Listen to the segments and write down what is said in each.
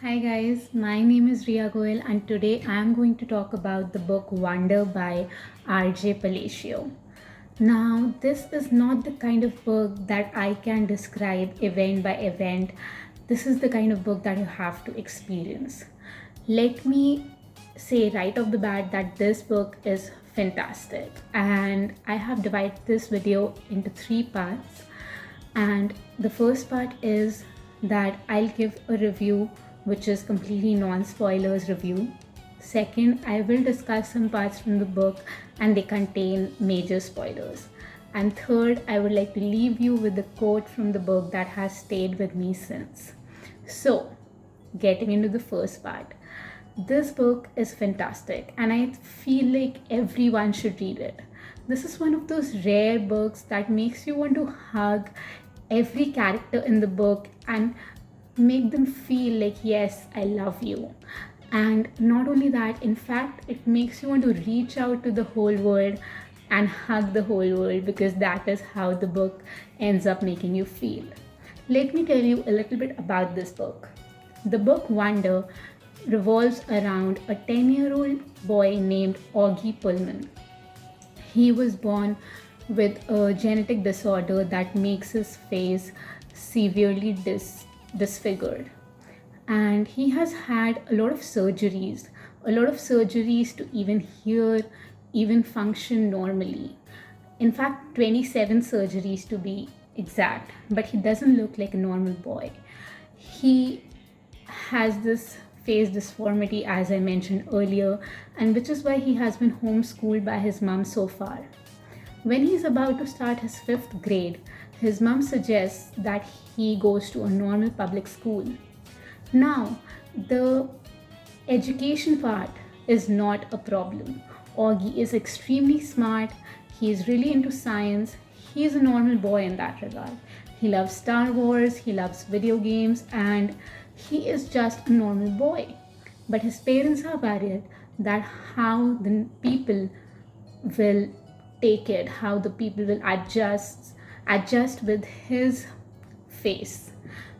Hi guys, my name is Ria Goel and today I am going to talk about the book Wonder by RJ Palacio. Now, this is not the kind of book that I can describe event by event. This is the kind of book that you have to experience. Let me say right off the bat that this book is fantastic, and I have divided this video into three parts. And the first part is that I'll give a review which is completely non spoilers review. Second, I will discuss some parts from the book and they contain major spoilers. And third, I would like to leave you with the quote from the book that has stayed with me since. So, getting into the first part. This book is fantastic and I feel like everyone should read it. This is one of those rare books that makes you want to hug every character in the book and make them feel like, yes, I love you. And not only that, in fact, it makes you want to reach out to the whole world and hug the whole world because that is how the book ends up making you feel. Let me tell you a little bit about this book. The book Wonder revolves around a 10-year-old boy named Augie Pullman. He was born with a genetic disorder that makes his face severely disfigured. And he has had a lot of surgeries to even hear, even function normally. In fact, 27 surgeries to be exact, but he doesn't look like a normal boy. He has this face deformity, as I mentioned earlier, and which is why he has been homeschooled by his mom so far. When he's about to start his fifth grade, his mom suggests that he goes to a normal public school. Now, the education part is not a problem. Augie is extremely smart, he is really into science, he is a normal boy in that regard. He loves Star Wars, he loves video games, and he is just a normal boy. But his parents are worried that how the people will take it, how the people will adjust with his face.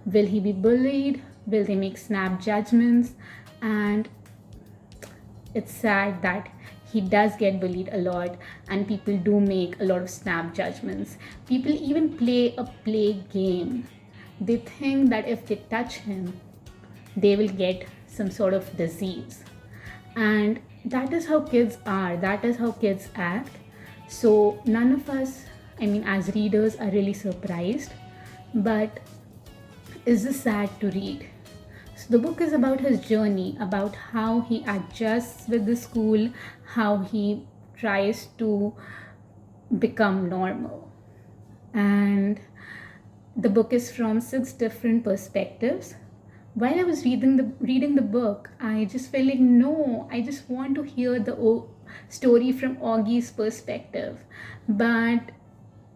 Will he be bullied? Will they make snap judgments? And it's sad that he does get bullied a lot and people do make a lot of snap judgments. People even play a play game. They think that if they touch him, they will get some sort of disease. And that is how kids are, that is how kids act. So none of us, as readers, are really surprised, but it's just sad to read. So the book is about his journey, about how he adjusts with the school, how he tries to become normal. And the book is from 6 different perspectives. While I was reading the book, I just felt like, no, I just want to hear the story from Augie's perspective. But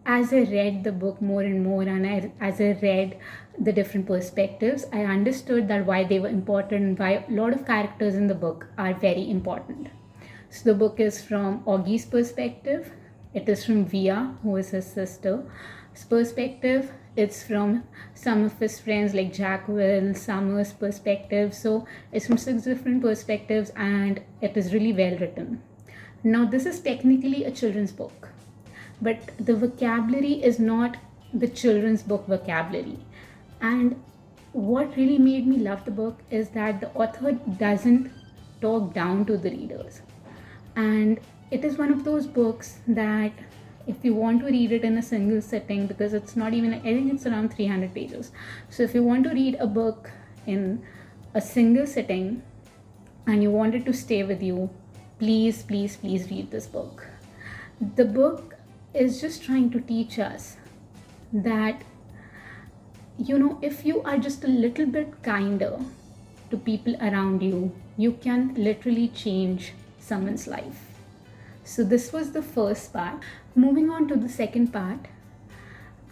as I read the book more and more, and as I read the different perspectives, I understood that why they were important, why a lot of characters in the book are very important. So the book is from Augie's perspective. It is from Via, who is his sister's perspective. It's from some of his friends like Jack Will, Summer's perspective. So it's from 6 different perspectives and it is really well written. Now, this is technically a children's book, but the vocabulary is not the children's book vocabulary. And what really made me love the book is that the author doesn't talk down to the readers. And it is one of those books that if you want to read it in a single sitting, because it's not even, I think it's around 300 pages. So if you want to read a book in a single sitting and you want it to stay with you, please read this book. The book is just trying to teach us that, if you are just a little bit kinder to people around you, you can literally change someone's life. So this was the first part. Moving on to the second part,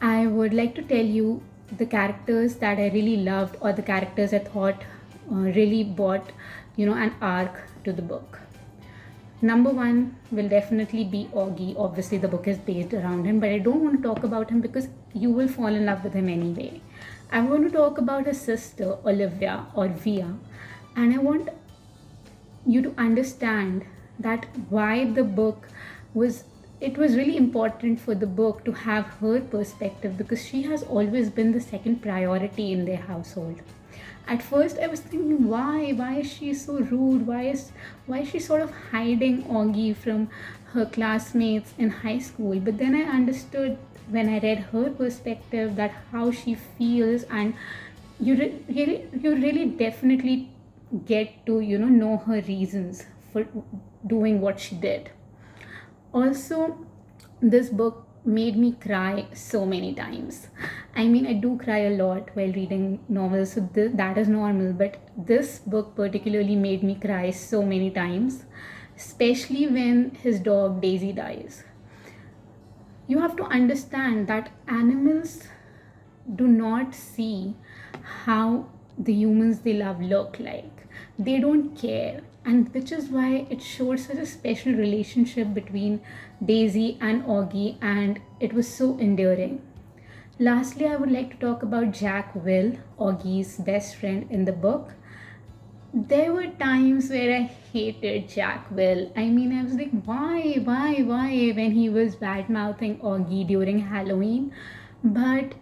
I would like to tell you the characters that I really loved, or the characters I thought really brought, an arc to the book. Number one will definitely be Augie. Obviously, the book is based around him, but I don't want to talk about him because you will fall in love with him anyway. I'm going to talk about her sister, Olivia or Via, and I want you to understand that why the book was it was really important for the book to have her perspective, because she has always been the second priority in their household. At first I was thinking, why is she so rude, why is she sort of hiding Augie from her classmates in high school. But then I understood when I read her perspective that how she feels, and you really definitely get to know her reasons for doing what she did. Also, this book made me cry so many times. I mean, I do cry a lot while reading novels, so that is normal, but this book particularly made me cry so many times, especially when his dog Daisy dies. You have to understand that animals do not see how the humans they love look like. They don't care, and which is why it showed such a special relationship between Daisy and Augie, and it was so endearing. Lastly, I would like to talk about Jack Will, Augie's best friend in the book. There were times where I hated Jack Will. I mean, I was like, why, when he was bad mouthing Augie during Halloween. But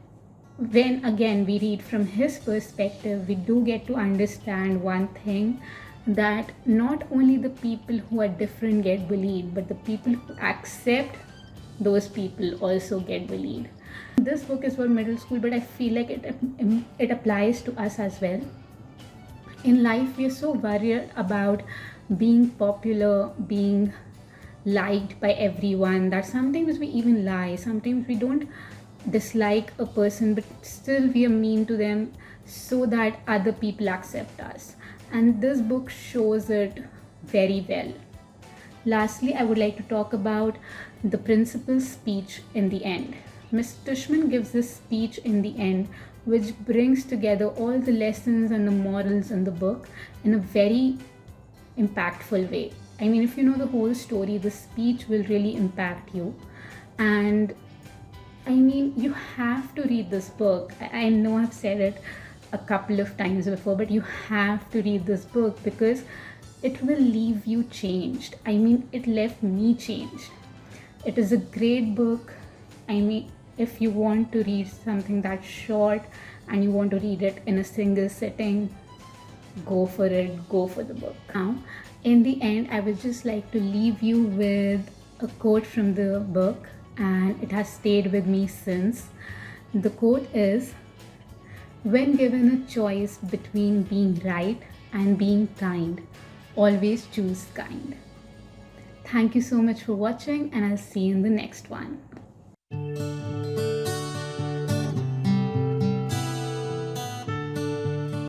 when again we read from his perspective, we do get to understand one thing, that not only the people who are different get bullied, but the people who accept those people also get bullied. This book is for middle school, but I feel like it applies to us as well. In life we are so worried about being popular, being liked by everyone, that sometimes we even lie, sometimes we don't dislike a person but still we are mean to them so that other people accept us, and this book shows it very well. Lastly, I would like to talk about the principal's speech in the end. Mr. Tushman gives this speech in the end, which brings together all the lessons and the morals in the book in a very impactful way. I mean, if you know the whole story, the speech will really impact you. And I mean, you have to read this book. I know I've said it a couple of times before, but you have to read this book because it will leave you changed. I mean, it left me changed. It is a great book. I mean, if you want to read something that's short and you want to read it in a single sitting, go for it, go for the book. Now, in the end, I would just like to leave you with a quote from the book, and it has stayed with me since. The quote is, "When given a choice between being right and being kind, always choose kind." Thank you so much for watching, and I'll see you in the next one.